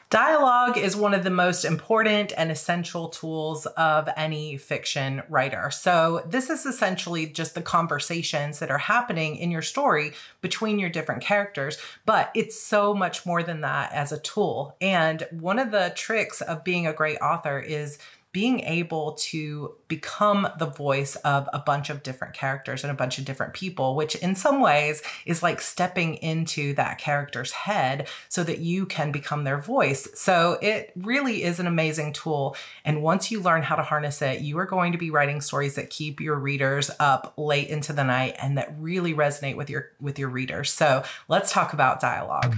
Dialogue is one of the most important and essential tools of any fiction writer. So this is essentially just the conversations that are happening in your story between your different characters, but it's so much more than that as a tool. And one of the tricks of being a great author is being able to become the voice of a bunch of different characters and a bunch of different people, which in some ways is like stepping into that character's head so that you can become their voice. So it really is an amazing tool. And once you learn how to harness it, you are going to be writing stories that keep your readers up late into the night and that really resonate with your readers. So let's talk about dialogue.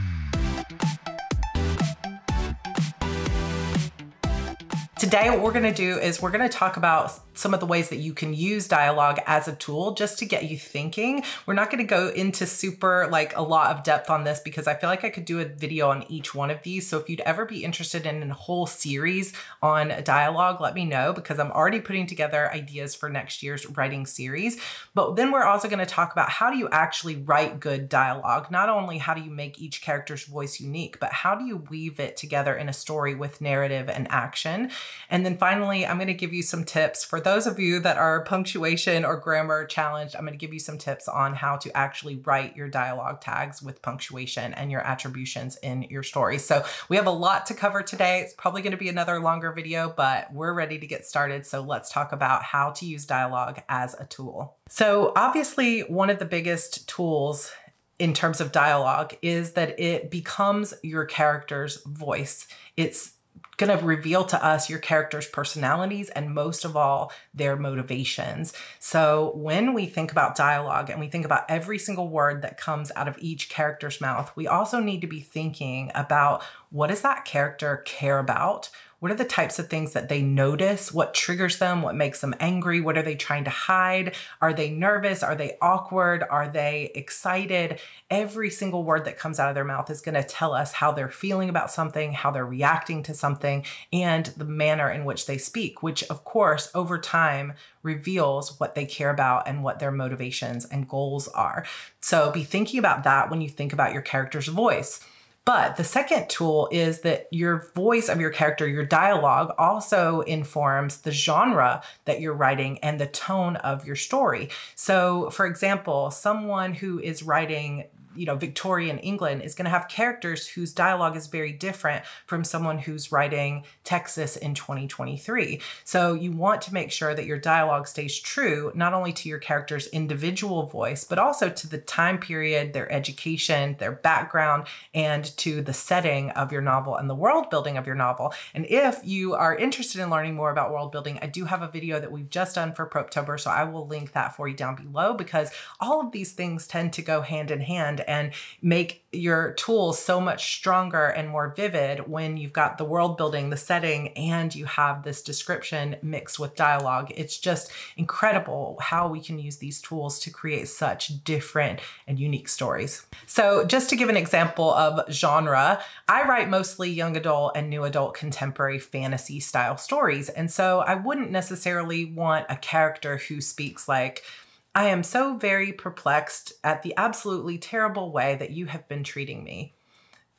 Today, what we're going to do is we're going to talk about some of the ways that you can use dialogue as a tool just to get you thinking. We're not going to go into a lot of depth on this because I feel like I could do a video on each one of these. So if you'd ever be interested in a whole series on dialogue, let me know because I'm already putting together ideas for next year's writing series. But then we're also going to talk about how do you actually write good dialogue? Not only how do you make each character's voice unique, but how do you weave it together in a story with narrative and action? And then finally, I'm going to give you some tips for those of you that are punctuation or grammar challenged. I'm going to give you some tips on how to actually write your dialogue tags with punctuation and your attributions in your story. So we have a lot to cover today. It's probably going to be another longer video, but we're ready to get started. So let's talk about how to use dialogue as a tool. So obviously, one of the biggest tools in terms of dialogue is that it becomes your character's voice. It's going to reveal to us your character's personalities and most of all, their motivations. So when we think about dialogue and we think about every single word that comes out of each character's mouth, we also need to be thinking about what does that character care about? What are the types of things that they notice? What triggers them? What makes them angry? What are they trying to hide? Are they nervous? Are they awkward? Are they excited? Every single word that comes out of their mouth is going to tell us how they're feeling about something, how they're reacting to something, and the manner in which they speak, which of course, over time, reveals what they care about and what their motivations and goals are. So be thinking about that when you think about your character's voice. But the second tool is that your voice of your character, your dialogue, also informs the genre that you're writing and the tone of your story. So, for example, someone who is writing Victorian England is going to have characters whose dialogue is very different from someone who's writing Texas in 2023. So you want to make sure that your dialogue stays true, not only to your character's individual voice, but also to the time period, their education, their background, and to the setting of your novel and the world building of your novel. And if you are interested in learning more about world building, I do have a video that we've just done for PREPTOBER, so I will link that for you down below because all of these things tend to go hand in hand and make your tools so much stronger and more vivid when you've got the world building, the setting, and you have this description mixed with dialogue. It's just incredible how we can use these tools to create such different and unique stories. So just to give an example of genre, I write mostly young adult and new adult contemporary fantasy style stories. And so I wouldn't necessarily want a character who speaks like, I am so very perplexed at the absolutely terrible way that you have been treating me.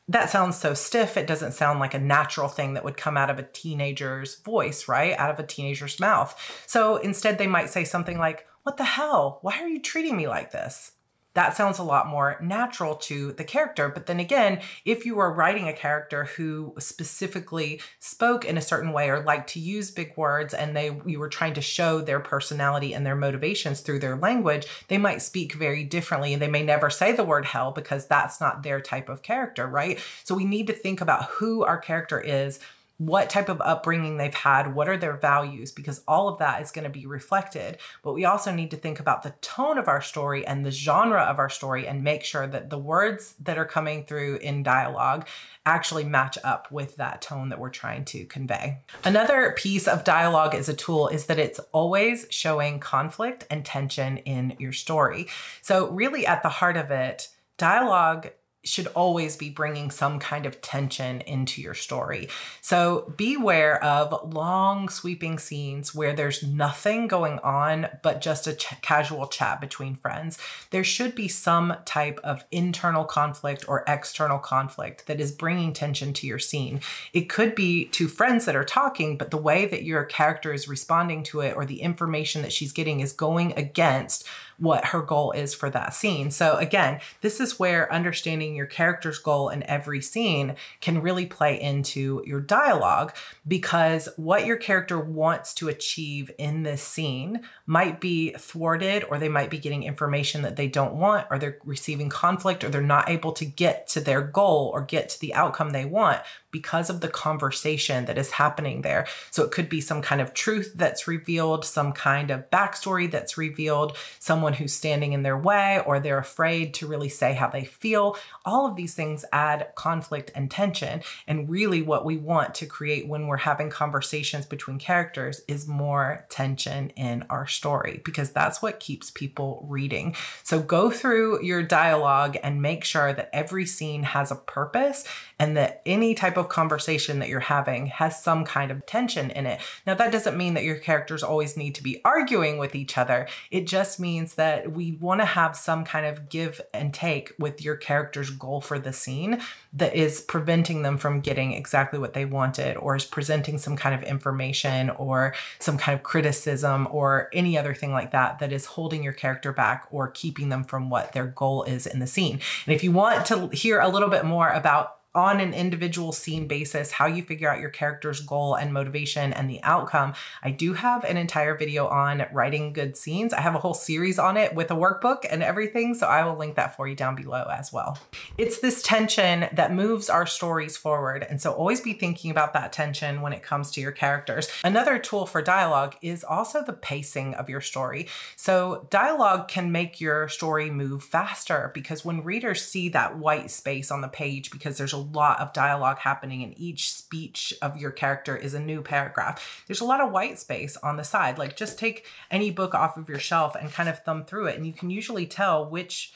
That sounds so stiff. It doesn't sound like a natural thing that would come out of a teenager's voice, right? Out of a teenager's mouth. So instead they might say something like, what the hell? Why are you treating me like this? That sounds a lot more natural to the character. But then again, if you were writing a character who specifically spoke in a certain way or liked to use big words and you were trying to show their personality and their motivations through their language, they might speak very differently and they may never say the word hell because that's not their type of character, right? So we need to think about who our character is, what type of upbringing they've had, what are their values, because all of that is going to be reflected. But we also need to think about the tone of our story and the genre of our story and make sure that the words that are coming through in dialogue actually match up with that tone that we're trying to convey. Another piece of dialogue as a tool is that it's always showing conflict and tension in your story. So really at the heart of it, dialogue should always be bringing some kind of tension into your story. So beware of long sweeping scenes where there's nothing going on but just a casual chat between friends. There should be some type of internal conflict or external conflict that is bringing tension to your scene. It could be two friends that are talking, but the way that your character is responding to it or the information that she's getting is going against what her goal is for that scene. So again, this is where understanding your character's goal in every scene can really play into your dialogue, because what your character wants to achieve in this scene might be thwarted, or they might be getting information that they don't want, or they're receiving conflict, or they're not able to get to their goal or get to the outcome they want because of the conversation that is happening there. So it could be some kind of truth that's revealed, some kind of backstory that's revealed, someone who's standing in their way, or they're afraid to really say how they feel. All of these things add conflict and tension. And really what we want to create when we're having conversations between characters is more tension in our story, because that's what keeps people reading. So go through your dialogue and make sure that every scene has a purpose, and that any type of conversation that you're having has some kind of tension in it. Now, that doesn't mean that your characters always need to be arguing with each other. It just means that we want to have some kind of give and take with your character's goal for the scene that is preventing them from getting exactly what they wanted, or is presenting some kind of information or some kind of criticism or any other thing like that that is holding your character back or keeping them from what their goal is in the scene. And if you want to hear a little bit more about on an individual scene basis, how you figure out your character's goal and motivation and the outcome, I do have an entire video on writing good scenes. I have a whole series on it with a workbook and everything, so I will link that for you down below as well. It's this tension that moves our stories forward, and so always be thinking about that tension when it comes to your characters. Another tool for dialogue is also the pacing of your story. So dialogue can make your story move faster, because when readers see that white space on the page, because there's a lot of dialogue happening and each speech of your character is a new paragraph, there's a lot of white space on the side. Like, just take any book off of your shelf and kind of thumb through it, and you can usually tell which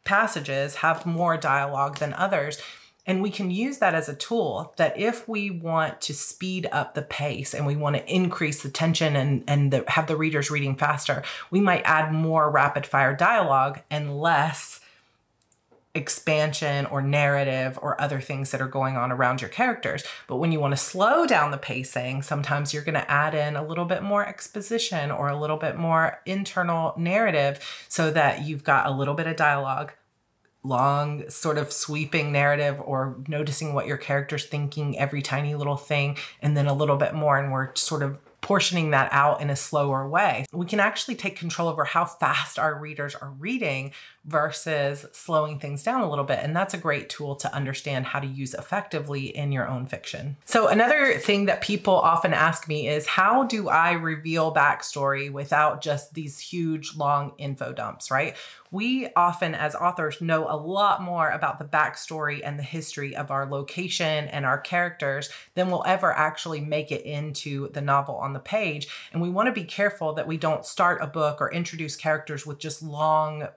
passages have more dialogue than others. And we can use that as a tool, that if we want to speed up the pace and we want to increase the tension and have the readers reading faster, we might add more rapid fire dialogue and less expansion or narrative or other things that are going on around your characters. But when you want to slow down the pacing, sometimes you're going to add in a little bit more exposition or a little bit more internal narrative, so that you've got a little bit of dialogue, long sort of sweeping narrative, or noticing what your character's thinking, every tiny little thing, and then a little bit more, and we're sort of portioning that out in a slower way. We can actually take control over how fast our readers are reading versus slowing things down a little bit. And that's a great tool to understand how to use effectively in your own fiction. So another thing that people often ask me is, how do I reveal backstory without just these huge, long info dumps, right? We often, as authors, know a lot more about the backstory and the history of our location and our characters than we'll ever actually make it into the novel on the page. And we want to be careful that we don't start a book or introduce characters with just long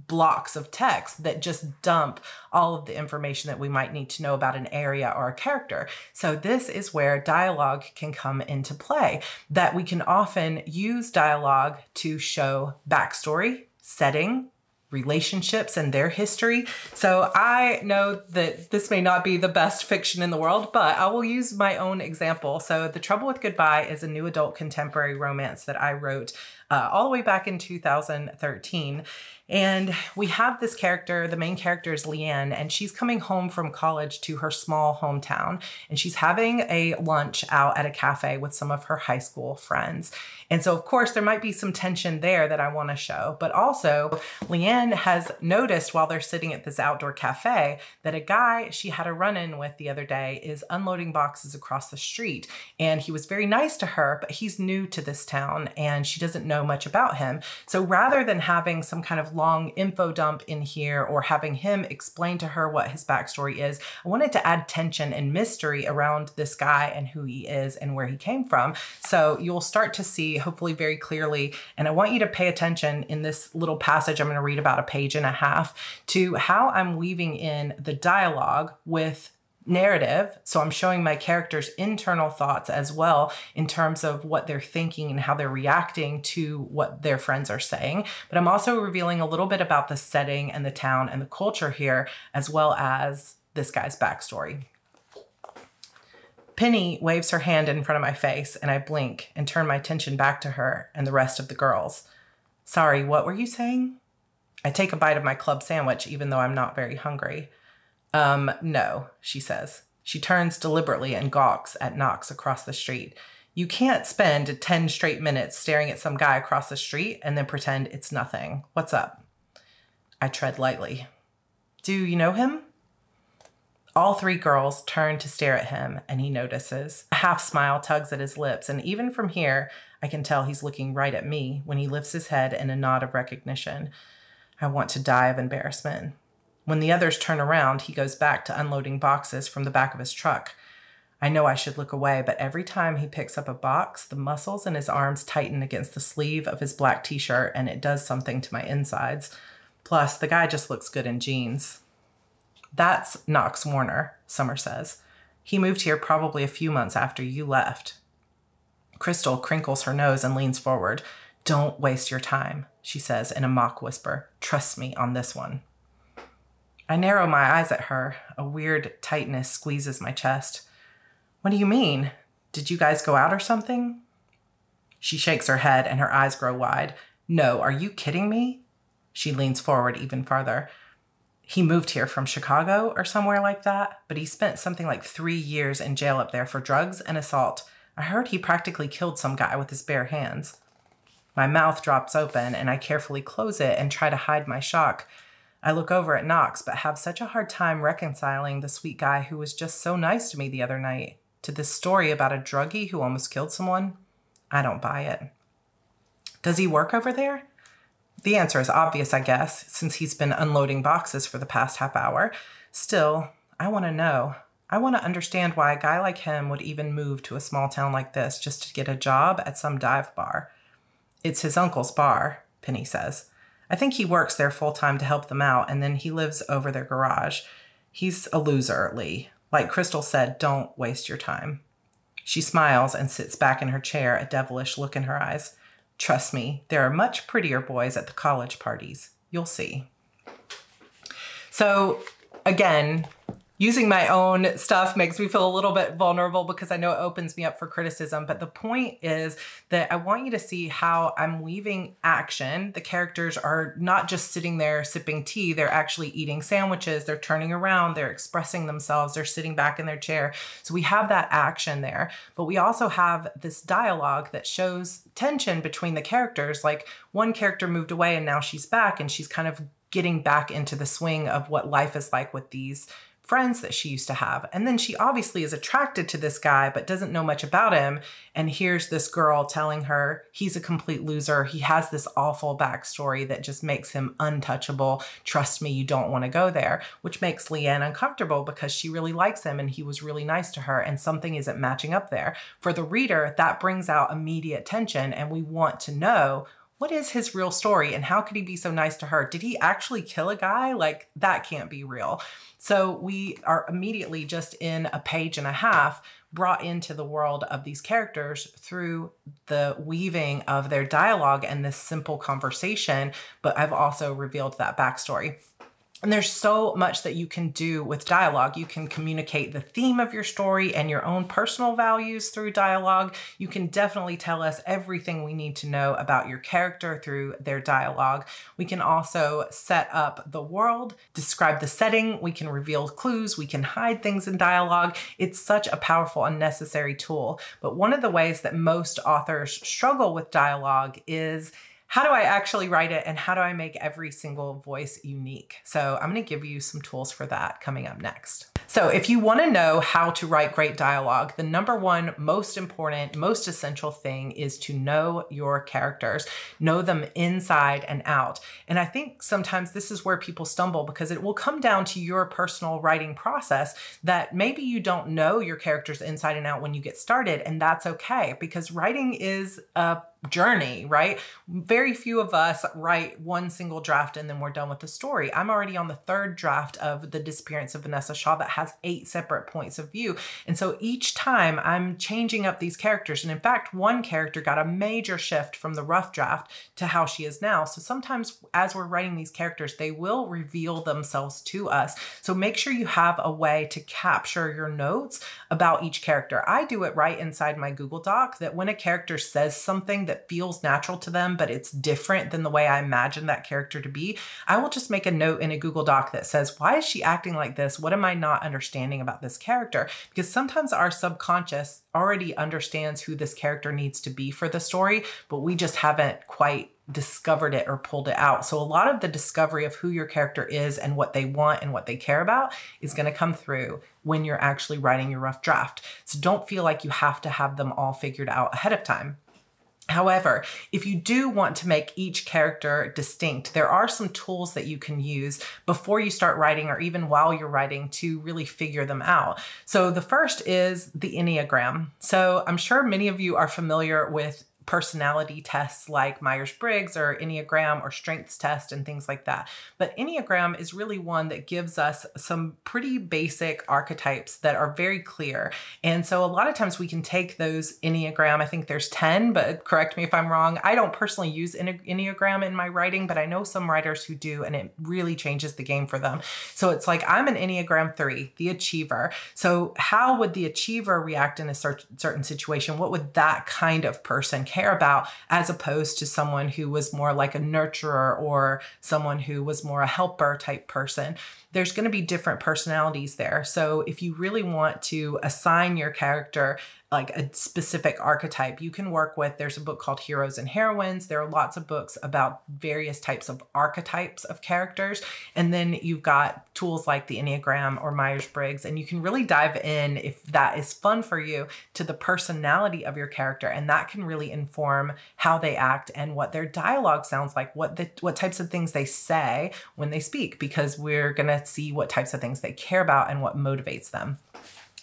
blocks of text that just dump all of the information that we might need to know about an area or a character. So this is where dialogue can come into play, that we can often use dialogue to show backstory, setting, relationships, and their history. So I know that this may not be the best fiction in the world, but I will use my own example. So The Trouble with Goodbye is a new adult contemporary romance that I wrote all the way back in 2013. And we have this character, the main character is Leanne, and she's coming home from college to her small hometown. And she's having a lunch out at a cafe with some of her high school friends. And so, of course, there might be some tension there that I want to show. But also, Leanne has noticed while they're sitting at this outdoor cafe that a guy she had a run-in with the other day is unloading boxes across the street. And he was very nice to her, but he's new to this town and she doesn't know know much about him. So rather than having some kind of long info dump in here or having him explain to her what his backstory is, I wanted to add tension and mystery around this guy and who he is and where he came from. So you'll start to see, hopefully very clearly, and I want you to pay attention in this little passage I'm going to read about a page and a half to how I'm weaving in the dialogue with narrative. So I'm showing my characters' internal thoughts as well in terms of what they're thinking and how they're reacting to what their friends are saying. But I'm also revealing a little bit about the setting and the town and the culture here, as well as this guy's backstory. Penny waves her hand in front of my face, and I blink and turn my attention back to her and the rest of the girls. Sorry, what were you saying? I take a bite of my club sandwich, even though I'm not very hungry. No, she says. She turns deliberately and gawks at Knox across the street. You can't spend 10 straight minutes staring at some guy across the street and then pretend it's nothing. What's up? I tread lightly. Do you know him? All three girls turn to stare at him, and he notices. A half smile tugs at his lips, and even from here, I can tell he's looking right at me when he lifts his head in a nod of recognition. I want to die of embarrassment. When the others turn around, he goes back to unloading boxes from the back of his truck. I know I should look away, but every time he picks up a box, the muscles in his arms tighten against the sleeve of his black t-shirt, and it does something to my insides. Plus, the guy just looks good in jeans. That's Knox Warner, Summer says. He moved here probably a few months after you left. Crystal crinkles her nose and leans forward. Don't waste your time, she says in a mock whisper. Trust me on this one. I narrow my eyes at her. A weird tightness squeezes my chest. What do you mean? Did you guys go out or something? She shakes her head and her eyes grow wide. No, are you kidding me? She leans forward even farther. He moved here from Chicago or somewhere like that, but he spent something like 3 years in jail up there for drugs and assault. I heard he practically killed some guy with his bare hands. My mouth drops open and I carefully close it and try to hide my shock. I look over at Knox, but have such a hard time reconciling the sweet guy who was just so nice to me the other night to this story about a druggie who almost killed someone. I don't buy it. Does he work over there? The answer is obvious, I guess, since he's been unloading boxes for the past half hour. Still, I want to know. I want to understand why a guy like him would even move to a small town like this just to get a job at some dive bar. It's his uncle's bar, Penny says. I think he works there full-time to help them out, and then he lives over their garage. He's a loser, Lee. Like Crystal said, don't waste your time. She smiles and sits back in her chair, a devilish look in her eyes. Trust me, there are much prettier boys at the college parties. You'll see. So, again, using my own stuff makes me feel a little bit vulnerable because I know it opens me up for criticism. But the point is that I want you to see how I'm weaving action. The characters are not just sitting there sipping tea. They're actually eating sandwiches. They're turning around. They're expressing themselves. They're sitting back in their chair. So we have that action there. But we also have this dialogue that shows tension between the characters. Like one character moved away and now she's back and she's kind of getting back into the swing of what life is like with these friends that she used to have. And then she obviously is attracted to this guy, but doesn't know much about him. And here's this girl telling her he's a complete loser. He has this awful backstory that just makes him untouchable. Trust me, you don't want to go there, which makes Leanne uncomfortable because she really likes him and he was really nice to her and something isn't matching up there. For the reader, that brings out immediate tension and we want to know, what is his real story and how could he be so nice to her? Did he actually kill a guy? Like, that can't be real. So we are immediately just in a page and a half brought into the world of these characters through the weaving of their dialogue and this simple conversation, but I've also revealed that backstory. And there's so much that you can do with dialogue. You can communicate the theme of your story and your own personal values through dialogue. You can definitely tell us everything we need to know about your character through their dialogue. We can also set up the world, describe the setting. We can reveal clues. We can hide things in dialogue. It's such a powerful and necessary tool. But one of the ways that most authors struggle with dialogue is, how do I actually write it and how do I make every single voice unique? So I'm going to give you some tools for that coming up next. So if you want to know how to write great dialogue, the number one most important, most essential thing is to know your characters, know them inside and out. And I think sometimes this is where people stumble, because it will come down to your personal writing process that maybe you don't know your characters inside and out when you get started, and that's okay, because writing is a journey, right? Very few of us write one single draft and then we're done with the story. I'm already on the third draft of The Disappearance of Vanessa Shaw that has 8 separate points of view. And so each time I'm changing up these characters. And in fact, one character got a major shift from the rough draft to how she is now. So sometimes as we're writing these characters, they will reveal themselves to us. So make sure you have a way to capture your notes about each character. I do it right inside my Google Doc, that when a character says something that feels natural to them, but it's different than the way I imagine that character to be, I will just make a note in a Google Doc that says, why is she acting like this? What am I not understanding about this character? Because sometimes our subconscious already understands who this character needs to be for the story, but we just haven't quite discovered it or pulled it out. So a lot of the discovery of who your character is and what they want and what they care about is going to come through when you're actually writing your rough draft. So don't feel like you have to have them all figured out ahead of time. However, if you do want to make each character distinct, there are some tools that you can use before you start writing or even while you're writing to really figure them out. So the first is the Enneagram. So I'm sure many of you are familiar with personality tests like Myers-Briggs or Enneagram or strengths test and things like that. But Enneagram is really one that gives us some pretty basic archetypes that are very clear. And so a lot of times we can take those Enneagram, I think there's 10, but correct me if I'm wrong. I don't personally use Enneagram in my writing, but I know some writers who do, and it really changes the game for them. So it's like, I'm an Enneagram 3, the achiever. So how would the achiever react in a certain situation? What would that kind of person care about, as opposed to someone who was more like a nurturer or someone who was more a helper type person? There's going to be different personalities there. So if you really want to assign your character like a specific archetype, you can work with, there's a book called Heroes and Heroines. There are lots of books about various types of archetypes of characters. And then you've got tools like the Enneagram or Myers-Briggs, and you can really dive in, if that is fun for you, to the personality of your character. And that can really inform how they act and what their dialogue sounds like, what types of things they say when they speak, because we're going to see what types of things they care about and what motivates them.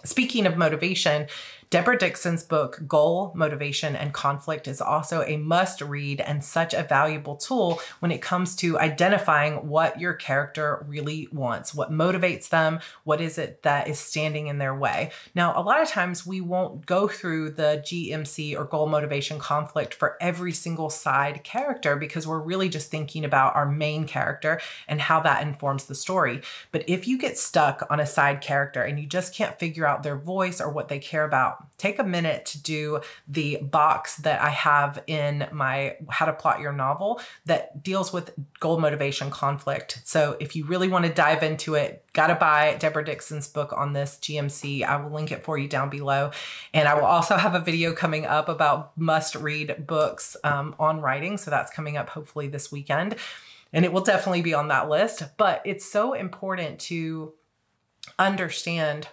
Speaking of motivation, Deborah Dixon's book, Goal, Motivation, and Conflict, is also a must read and such a valuable tool when it comes to identifying what your character really wants, what motivates them, what is it that is standing in their way. Now, a lot of times we won't go through the GMC or Goal, Motivation, Conflict for every single side character, because we're really just thinking about our main character and how that informs the story. But if you get stuck on a side character and you just can't figure out their voice or what they care about, take a minute to do the box that I have in my How to Plot Your Novel that deals with goal, motivation, conflict. So if you really want to dive into it, gotta buy Deborah Dixon's book on this, GMC. I will link it for you down below. And I will also have a video coming up about must-read books on writing. So that's coming up hopefully this weekend. And it will definitely be on that list. But it's so important to understand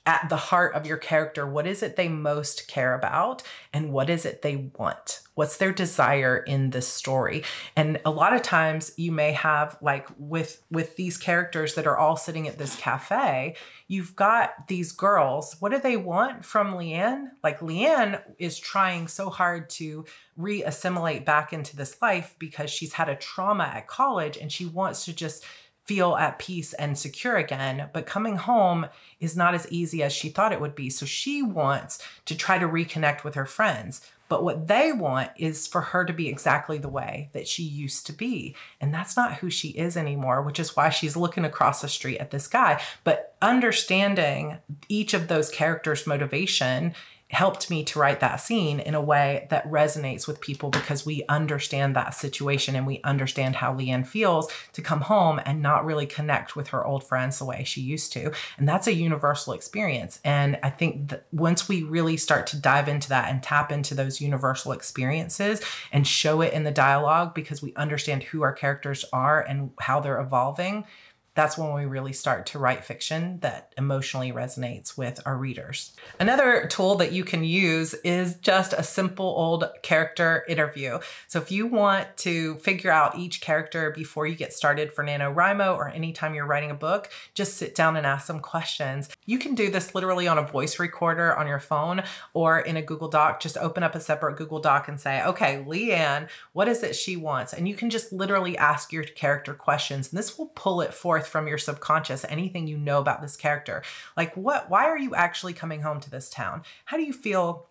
at the heart of your character, what is it they most care about and what is it they want? What's their desire in this story? And a lot of times you may have, like with these characters that are all sitting at this cafe, you've got these girls. What do they want from Leanne? Like, Leanne is trying so hard to re-assimilate back into this life because she's had a trauma at college and she wants to just feel at peace and secure again, but coming home is not as easy as she thought it would be. So she wants to try to reconnect with her friends. But what they want is for her to be exactly the way that she used to be. And that's not who she is anymore, which is why she's looking across the street at this guy. But understanding each of those characters' motivation helped me to write that scene in a way that resonates with people, because we understand that situation and we understand how Leanne feels to come home and not really connect with her old friends the way she used to. And that's a universal experience. And I think that once we really start to dive into that and tap into those universal experiences and show it in the dialogue, because we understand who our characters are and how they're evolving, that's when we really start to write fiction that emotionally resonates with our readers. Another tool that you can use is just a simple old character interview. So if you want to figure out each character before you get started for NaNoWriMo, or anytime you're writing a book, just sit down and ask some questions. You can do this literally on a voice recorder on your phone or in a Google Doc. Just open up a separate Google Doc and say, okay, Leanne, what is it she wants? And you can just literally ask your character questions, and this will pull it forth from your subconscious, anything you know about this character. Like, why are you actually coming home to this town? How do you feel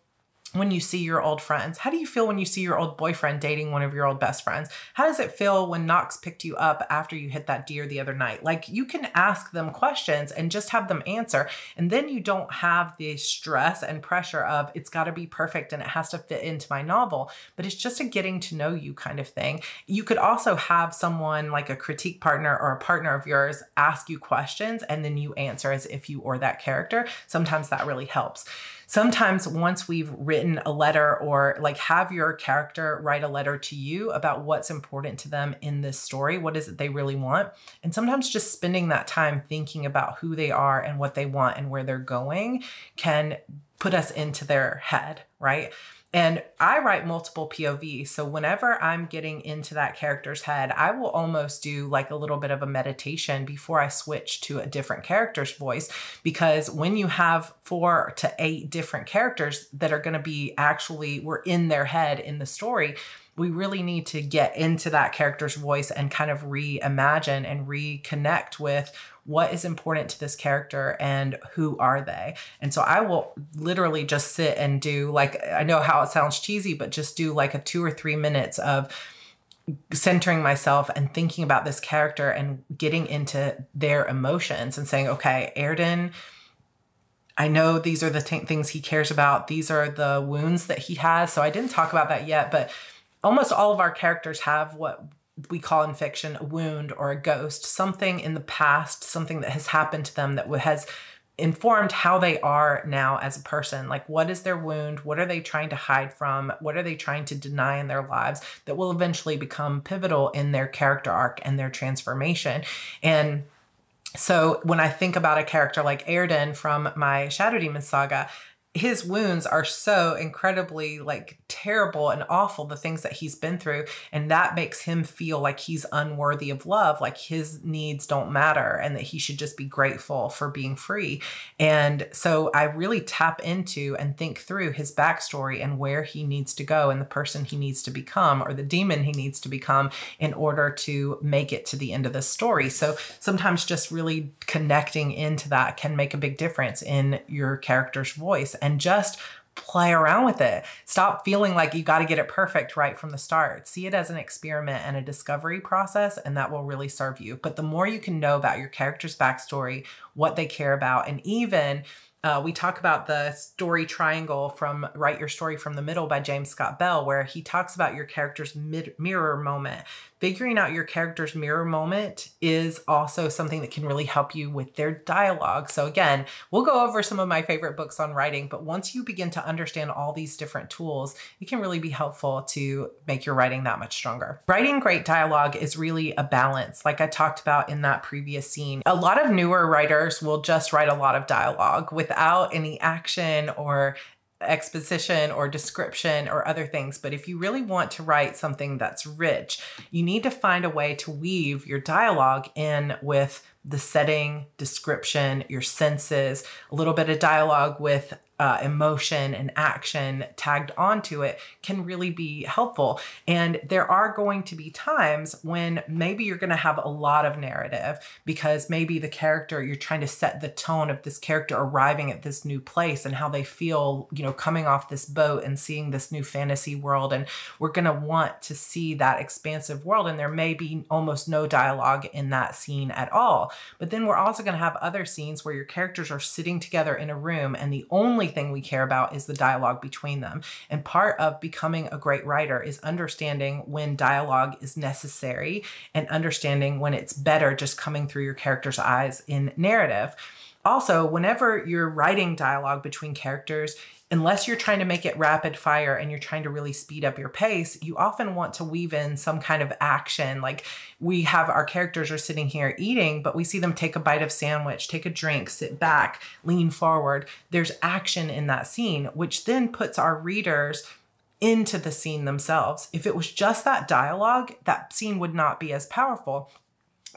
when you see your old friends? How do you feel when you see your old boyfriend dating one of your old best friends? How does it feel when Knox picked you up after you hit that deer the other night? Like, you can ask them questions and just have them answer. And then you don't have the stress and pressure of it's got to be perfect and it has to fit into my novel, but it's just a getting to know you kind of thing. You could also have someone like a critique partner or a partner of yours ask you questions and then you answer as if you were that character. Sometimes that really helps. Sometimes once we've written a letter, or like have your character write a letter to you about what's important to them in this story, what is it they really want? And sometimes just spending that time thinking about who they are and what they want and where they're going can put us into their head, right? And I write multiple POVs. So whenever I'm getting into that character's head, I will almost do like a little bit of a meditation before I switch to a different character's voice. Because when you have 4 to 8 different characters that are going to be actually, we're in their head in the story, we really need to get into that character's voice and kind of reimagine and reconnect with what is important to this character and who are they. And so I will literally just sit and do, like, I know how it sounds cheesy, but just do like a 2 or 3 minutes of centering myself and thinking about this character and getting into their emotions and saying, okay, Airden, I know these are the things he cares about. These are the wounds that he has. So I didn't talk about that yet, but almost all of our characters have what we call in fiction a wound or a ghost, something in the past, something that has happened to them that has informed how they are now as a person. Like, what is their wound? What are they trying to hide from? What are they trying to deny in their lives that will eventually become pivotal in their character arc and their transformation? And so when I think about a character like Airden from my Shadow Demon saga, his wounds are so incredibly like terrible and awful, the things that he's been through. And that makes him feel like he's unworthy of love, like his needs don't matter and that he should just be grateful for being free. And so I really tap into and think through his backstory and where he needs to go and the person he needs to become or the demon he needs to become in order to make it to the end of the story. So sometimes just really connecting into that can make a big difference in your character's voice. And just play around with it. Stop feeling like you got to get it perfect right from the start. See it as an experiment and a discovery process, and that will really serve you. But the more you can know about your character's backstory, what they care about, and even we talk about the story triangle from Write Your Story from the Middle by James Scott Bell, where he talks about your character's mirror moment. Figuring out your character's mirror moment is also something that can really help you with their dialogue. So again, we'll go over some of my favorite books on writing, but once you begin to understand all these different tools, it can really be helpful to make your writing that much stronger. Writing great dialogue is really a balance, like I talked about in that previous scene. A lot of newer writers will just write a lot of dialogue without any action or exposition or description or other things. But if you really want to write something that's rich, you need to find a way to weave your dialogue in with the setting, description, your senses, a little bit of dialogue with emotion and action tagged onto it can really be helpful. And there are going to be times when maybe you're going to have a lot of narrative because maybe the character, you're trying to set the tone of this character arriving at this new place and how they feel, you know, coming off this boat and seeing this new fantasy world. And we're going to want to see that expansive world. And there may be almost no dialogue in that scene at all. But then we're also going to have other scenes where your characters are sitting together in a room and the only thing we care about is the dialogue between them. And part of becoming a great writer is understanding when dialogue is necessary and understanding when it's better just coming through your character's eyes in narrative. Also, whenever you're writing dialogue between characters, unless you're trying to make it rapid fire and you're trying to really speed up your pace, you often want to weave in some kind of action. Like we have our characters are sitting here eating, but we see them take a bite of sandwich, take a drink, sit back, lean forward. There's action in that scene, which then puts our readers into the scene themselves. If it was just that dialogue, that scene would not be as powerful,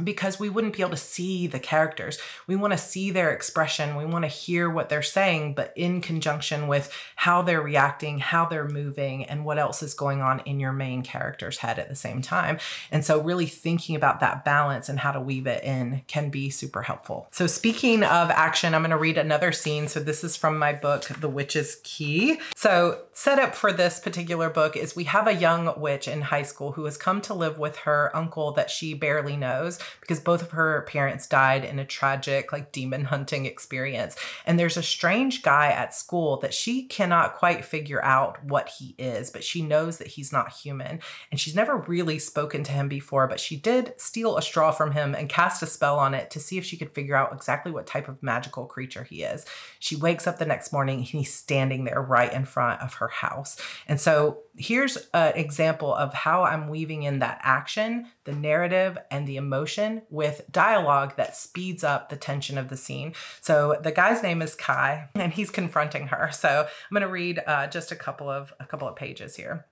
because we wouldn't be able to see the characters. We want to see their expression. We want to hear what they're saying, but in conjunction with how they're reacting, how they're moving, and what else is going on in your main character's head at the same time. And so really thinking about that balance and how to weave it in can be super helpful. So speaking of action, I'm going to read another scene. So this is from my book, The Witch's Key. So set up for this particular book is we have a young witch in high school who has come to live with her uncle that she barely knows, because both of her parents died in a tragic, like, demon hunting experience. And there's a strange guy at school that she cannot quite figure out what he is, but she knows that he's not human. And she's never really spoken to him before, but she did steal a straw from him and cast a spell on it to see if she could figure out exactly what type of magical creature he is. She wakes up the next morning and he's standing there right in front of her house. And so here's an example of how I'm weaving in that action, the narrative, and the emotion with dialogue that speeds up the tension of the scene. So the guy's name is Kai, and he's confronting her. So I'm going to read just a couple of pages here.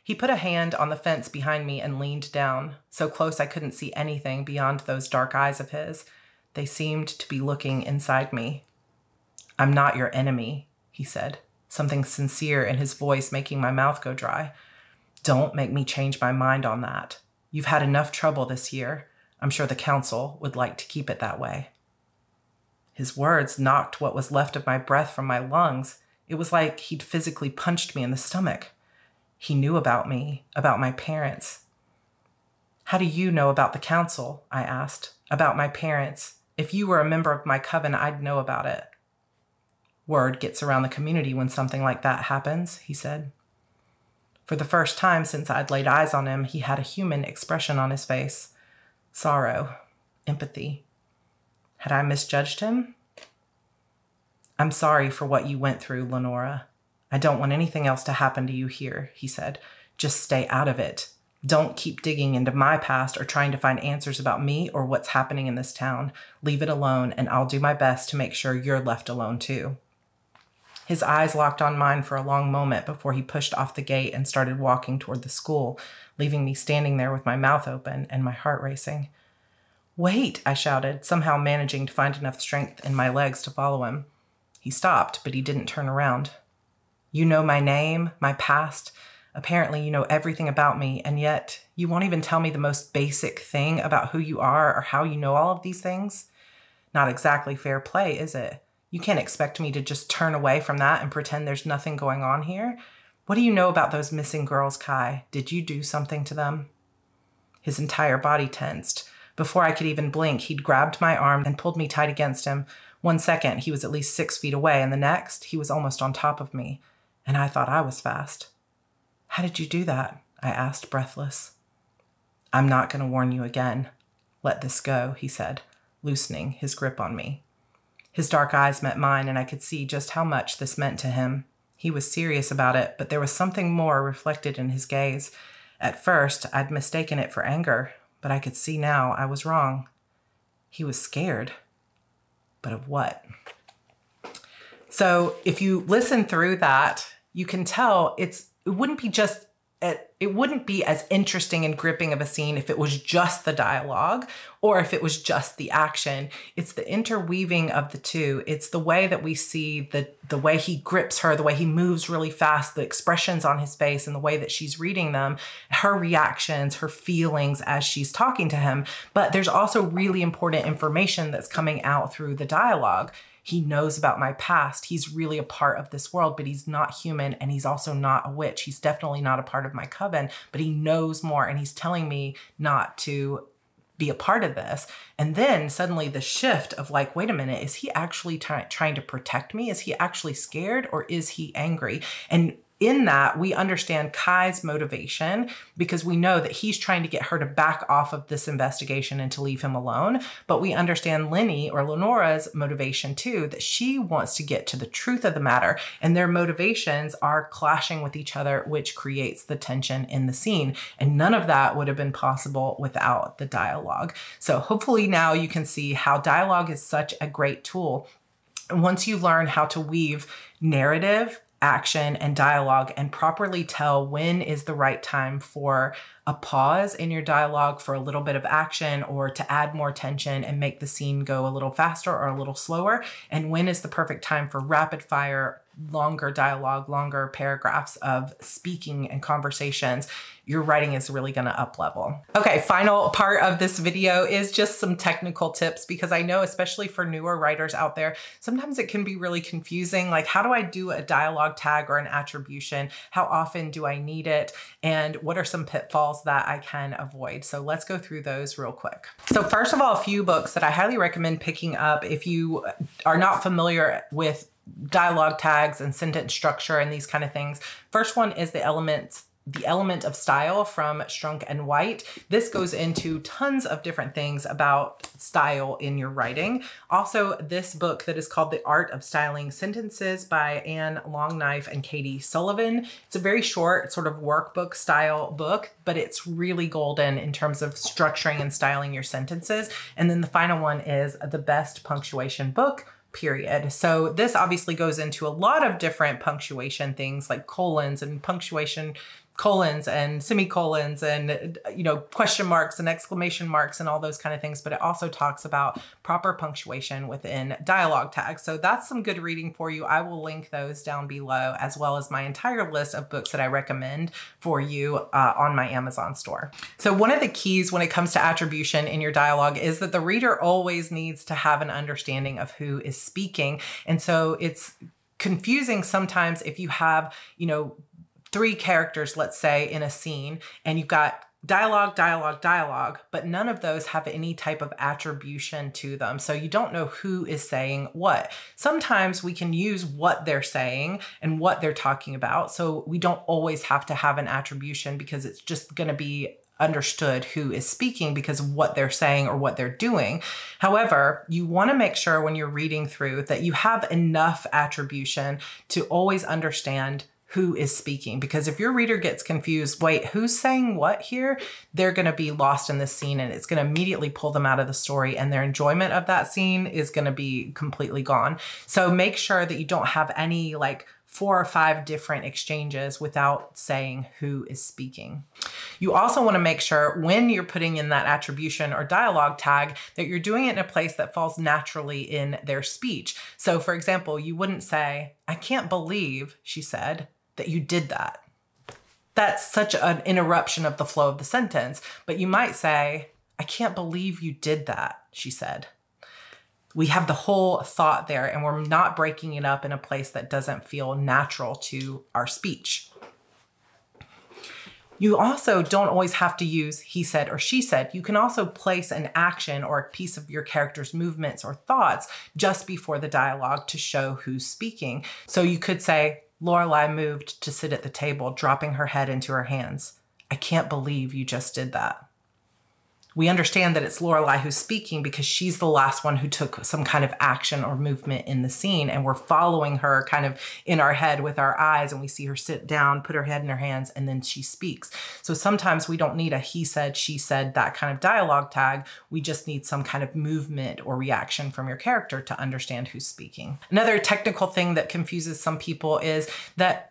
He put a hand on the fence behind me and leaned down, so close I couldn't see anything beyond those dark eyes of his. They seemed to be looking inside me. "I'm not your enemy," he said, something sincere in his voice making my mouth go dry. "Don't make me change my mind on that. You've had enough trouble this year. I'm sure the council would like to keep it that way." His words knocked what was left of my breath from my lungs. It was like he'd physically punched me in the stomach. He knew about me, about my parents. "How do you know about the council?" I asked. "About my parents. If you were a member of my coven, I'd know about it." "Word gets around the community when something like that happens," he said. For the first time since I'd laid eyes on him, he had a human expression on his face. Sorrow, empathy. Had I misjudged him? "I'm sorry for what you went through, Lenora. I don't want anything else to happen to you here," he said. "Just stay out of it. Don't keep digging into my past or trying to find answers about me or what's happening in this town. Leave it alone, and I'll do my best to make sure you're left alone too." His eyes locked on mine for a long moment before he pushed off the gate and started walking toward the school, leaving me standing there with my mouth open and my heart racing. "Wait," I shouted, somehow managing to find enough strength in my legs to follow him. He stopped, but he didn't turn around. "You know my name, my past. Apparently you know everything about me, and yet you won't even tell me the most basic thing about who you are or how you know all of these things? Not exactly fair play, is it? You can't expect me to just turn away from that and pretend there's nothing going on here. What do you know about those missing girls, Kai? Did you do something to them?" His entire body tensed. Before I could even blink, he'd grabbed my arm and pulled me tight against him. 1 second, he was at least 6 feet away, and the next, he was almost on top of me. And I thought I was fast. "How did you do that?" I asked, breathless. "I'm not going to warn you again. Let this go," he said, loosening his grip on me. His dark eyes met mine, and I could see just how much this meant to him. He was serious about it, but there was something more reflected in his gaze. At first, I'd mistaken it for anger, but I could see now I was wrong. He was scared. But of what? So if you listen through that, you can tell it wouldn't be as interesting and gripping of a scene if it was just the dialogue or if it was just the action. It's the interweaving of the two. It's the way that we see the way he grips her, the way he moves really fast, the expressions on his face and the way that she's reading them, her reactions, her feelings as she's talking to him. But there's also really important information that's coming out through the dialogue. He knows about my past. He's really a part of this world, but he's not human, and he's also not a witch. He's definitely not a part of my coven, but he knows more, and he's telling me not to be a part of this. And then suddenly the shift of like, wait a minute, is he actually trying to protect me? Is he actually scared, or is he angry? And in that, we understand Kai's motivation because we know that he's trying to get her to back off of this investigation and to leave him alone. But we understand Lenny or Lenora's motivation too, that she wants to get to the truth of the matter, and their motivations are clashing with each other, which creates the tension in the scene. And none of that would have been possible without the dialogue. So hopefully now you can see how dialogue is such a great tool. And once you learn how to weave narrative, action, and dialogue and properly tell when is the right time for a pause in your dialogue for a little bit of action or to add more tension and make the scene go a little faster or a little slower, and when is the perfect time for rapid fire, longer dialogue, longer paragraphs of speaking and conversations, your writing is really going to up level. Okay, final part of this video is just some technical tips, because I know especially for newer writers out there, sometimes it can be really confusing. Like, how do I do a dialogue tag or an attribution? How often do I need it? And what are some pitfalls that I can avoid? So let's go through those real quick. So first of all, a few books that I highly recommend picking up if you are not familiar with dialogue tags and sentence structure and these kind of things. First one is The Element of Style from Strunk and White. This goes into tons of different things about style in your writing. Also, this book that is called The Art of Styling Sentences by Anne Longknife and Katie Sullivan. It's a very short sort of workbook style book, but it's really golden in terms of structuring and styling your sentences. And then the final one is The Best Punctuation Book, period. So this obviously goes into a lot of different punctuation things like colons and punctuation colons and semicolons and, you know, question marks and exclamation marks and all those kind of things. But it also talks about proper punctuation within dialogue tags. So that's some good reading for you. I will link those down below, as well as my entire list of books that I recommend for you on my Amazon store. So one of the keys when it comes to attribution in your dialogue is that the reader always needs to have an understanding of who is speaking. And so it's confusing sometimes if you have, you know, 3 characters, let's say, in a scene, and you've got dialogue, dialogue, dialogue, but none of those have any type of attribution to them. So you don't know who is saying what. Sometimes we can use what they're saying and what they're talking about. So we don't always have to have an attribution, because it's just going to be understood who is speaking because of what they're saying or what they're doing. However, you want to make sure when you're reading through that you have enough attribution to always understand who is speaking. Because if your reader gets confused, wait, who's saying what here? They're going to be lost in this scene, and it's going to immediately pull them out of the story, and their enjoyment of that scene is going to be completely gone. So make sure that you don't have any like 4 or 5 different exchanges without saying who is speaking. You also want to make sure when you're putting in that attribution or dialogue tag that you're doing it in a place that falls naturally in their speech. So for example, you wouldn't say, "I can't believe," she said, "that you did that." That's such an interruption of the flow of the sentence. But you might say, "I can't believe you did that," she said. We have the whole thought there, and we're not breaking it up in a place that doesn't feel natural to our speech. You also don't always have to use he said or she said. You can also place an action or a piece of your character's movements or thoughts just before the dialogue to show who's speaking. So you could say, "Lorelai moved to sit at the table, dropping her head into her hands. I can't believe you just did that." We understand that it's Lorelai who's speaking because she's the last one who took some kind of action or movement in the scene, and we're following her kind of in our head with our eyes, and we see her sit down, put her head in her hands, and then she speaks. So sometimes we don't need a he said, she said, that kind of dialogue tag. We just need some kind of movement or reaction from your character to understand who's speaking. Another technical thing that confuses some people is that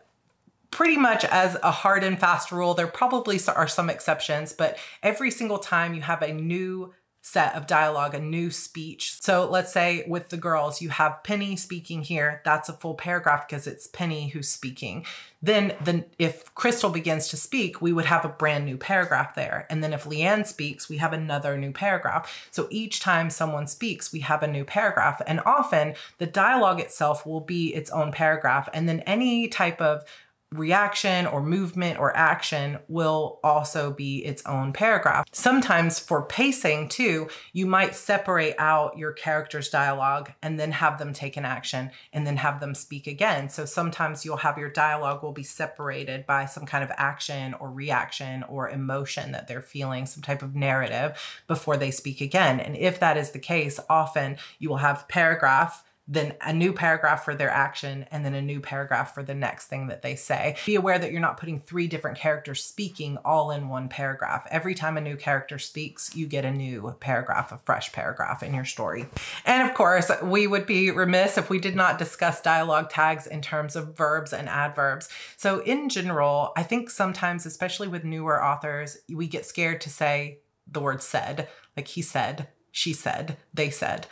pretty much as a hard and fast rule, there probably are some exceptions, but every single time you have a new set of dialogue, a new speech. So let's say with the girls, you have Penny speaking here. That's a full paragraph because it's Penny who's speaking. Then if Crystal begins to speak, we would have a brand new paragraph there. And then if Leanne speaks, we have another new paragraph. So each time someone speaks, we have a new paragraph. And often the dialogue itself will be its own paragraph. And then any type of reaction or movement or action will also be its own paragraph. Sometimes for pacing too, you might separate out your character's dialogue and then have them take an action and then have them speak again. So sometimes you'll have your dialogue will be separated by some kind of action or reaction or emotion that they're feeling, some type of narrative before they speak again. And if that is the case, often you will have paragraph, then a new paragraph for their action, and then a new paragraph for the next thing that they say. Be aware that you're not putting 3 different characters speaking all in one paragraph. Every time a new character speaks, you get a new paragraph, a fresh paragraph in your story. And of course, we would be remiss if we did not discuss dialogue tags in terms of verbs and adverbs. So in general, I think sometimes, especially with newer authors, we get scared to say the word said, like he said, she said, they said.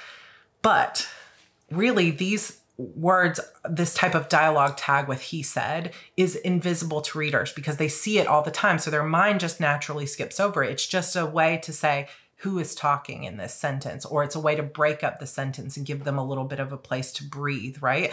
But really, these words, this type of dialogue tag with he said is invisible to readers because they see it all the time. So their mind just naturally skips over it. It's just a way to say who is talking in this sentence, or it's a way to break up the sentence and give them a little bit of a place to breathe, right?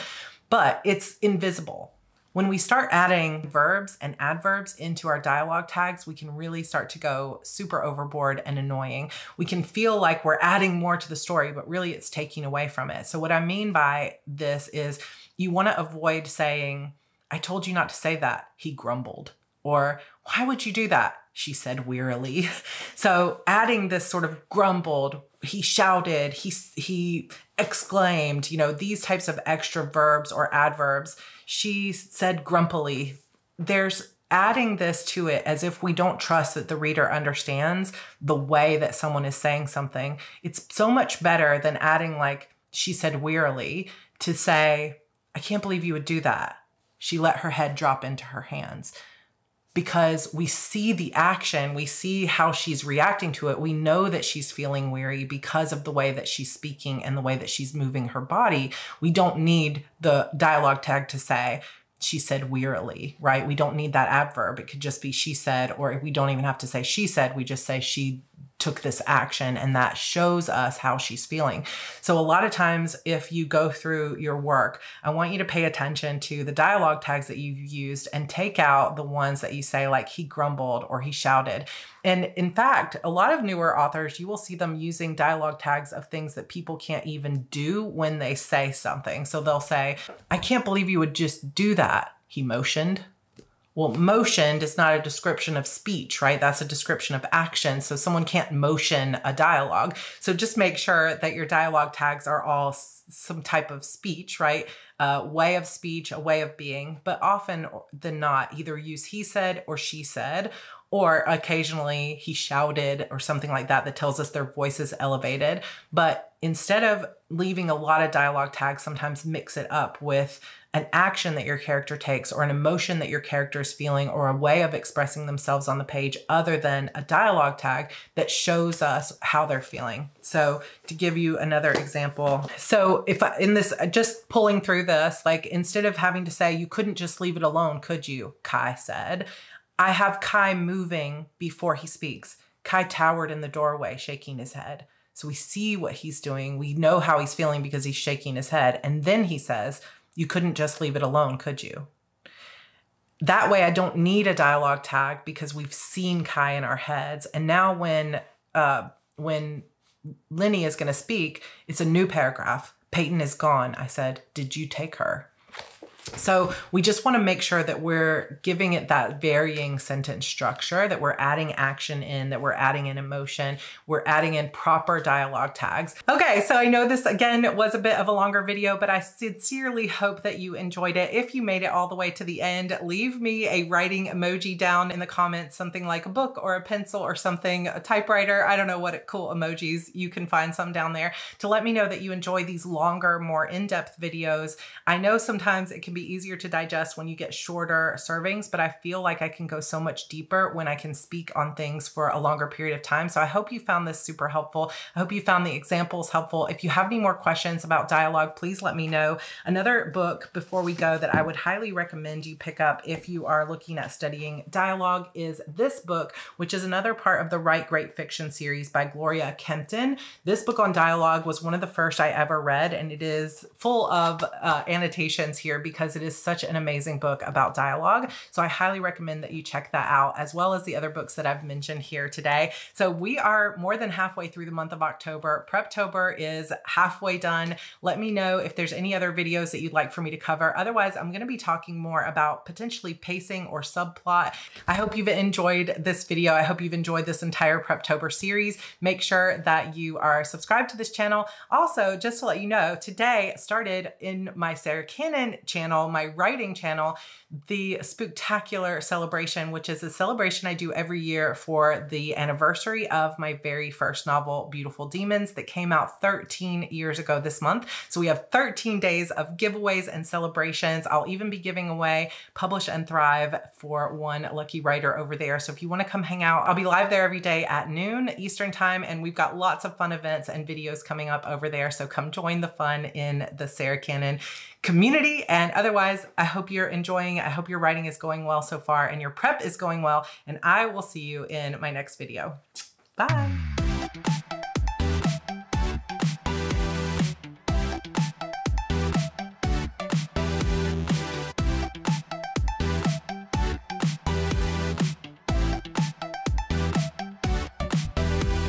But it's invisible. When we start adding verbs and adverbs into our dialogue tags, we can really start to go super overboard and annoying. We can feel like we're adding more to the story, but really it's taking away from it. So what I mean by this is you want to avoid saying, I told you not to say that, he grumbled. Or, why would you do that? She said wearily. So adding this sort of grumbled, he shouted, he exclaimed, you know, these types of extra verbs or adverbs. She said grumpily. There's adding this to it as if we don't trust that the reader understands the way that someone is saying something. It's so much better than adding like, she said wearily, to say, I can't believe you would do that. She let her head drop into her hands. Because we see the action, we see how she's reacting to it. We know that she's feeling weary because of the way that she's speaking and the way that she's moving her body. We don't need the dialogue tag to say, she said wearily, right? We don't need that adverb. It could just be she said, or we don't even have to say she said. We just say she took this action, and that shows us how she's feeling. So a lot of times if you go through your work, I want you to pay attention to the dialogue tags that you've used and take out the ones that you say like he grumbled or he shouted. And in fact, a lot of newer authors, you will see them using dialogue tags of things that people can't even do when they say something. So they'll say, I can't believe you would just do that. He motioned. Well, motioned is not a description of speech, right? That's a description of action. So someone can't motion a dialogue. So just make sure that your dialogue tags are all some type of speech, right? A way of speech, a way of being, but often than not, either use he said or she said, or occasionally he shouted or something like that that tells us their voice is elevated. But instead of leaving a lot of dialogue tags, sometimes mix it up with an action that your character takes or an emotion that your character is feeling or a way of expressing themselves on the page other than a dialogue tag that shows us how they're feeling. So to give you another example, so if in this, just pulling through this, like instead of having to say, you couldn't just leave it alone, could you? Kai said, I have Kai moving before he speaks. Kai towered in the doorway, shaking his head. So we see what he's doing. We know how he's feeling because he's shaking his head. And then he says, you couldn't just leave it alone, could you? That way I don't need a dialogue tag because we've seen Kai in our heads. And now when Lenny is going to speak, it's a new paragraph. Peyton is gone. I said, did you take her? So we just want to make sure that we're giving it that varying sentence structure, that we're adding action in, that we're adding in emotion, we're adding in proper dialogue tags. Okay, so I know this again was a bit of a longer video, but I sincerely hope that you enjoyed it. If you made it all the way to the end, leave me a writing emoji down in the comments, something like a book or a pencil or something, a typewriter. I don't know what cool emojis. You can find some down there to let me know that you enjoy these longer, more in-depth videos. I know sometimes it can be easier to digest when you get shorter servings, but I feel like I can go so much deeper when I can speak on things for a longer period of time. So I hope you found this super helpful. I hope you found the examples helpful. If you have any more questions about dialogue, please let me know. Another book before we go that I would highly recommend you pick up if you are looking at studying dialogue is this book, which is another part of the Write Great Fiction series by Gloria Kempton. This book on dialogue was one of the first I ever read, and it is full of annotations here because because it is such an amazing book about dialogue. So I highly recommend that you check that out, as well as the other books that I've mentioned here today. So we are more than halfway through the month of October. Preptober is halfway done. Let me know if there's any other videos that you'd like for me to cover. Otherwise, I'm going to be talking more about potentially pacing or subplot. I hope you've enjoyed this video. I hope you've enjoyed this entire Preptober series. Make sure that you are subscribed to this channel. Also, just to let you know, today started in my Sarra Cannon channel, my writing channel, the Spooktacular celebration, which is a celebration I do every year for the anniversary of my very first novel, Beautiful Demons, that came out 13 years ago this month. So we have 13 days of giveaways and celebrations. I'll even be giving away Publish and Thrive for one lucky writer over there. So if you want to come hang out, I'll be live there every day at noon Eastern time, and we've got lots of fun events and videos coming up over there. So come join the fun in the Sarra Cannon community. And otherwise, I hope you're enjoying. I hope your writing is going well so far and your prep is going well. And I will see you in my next video. Bye.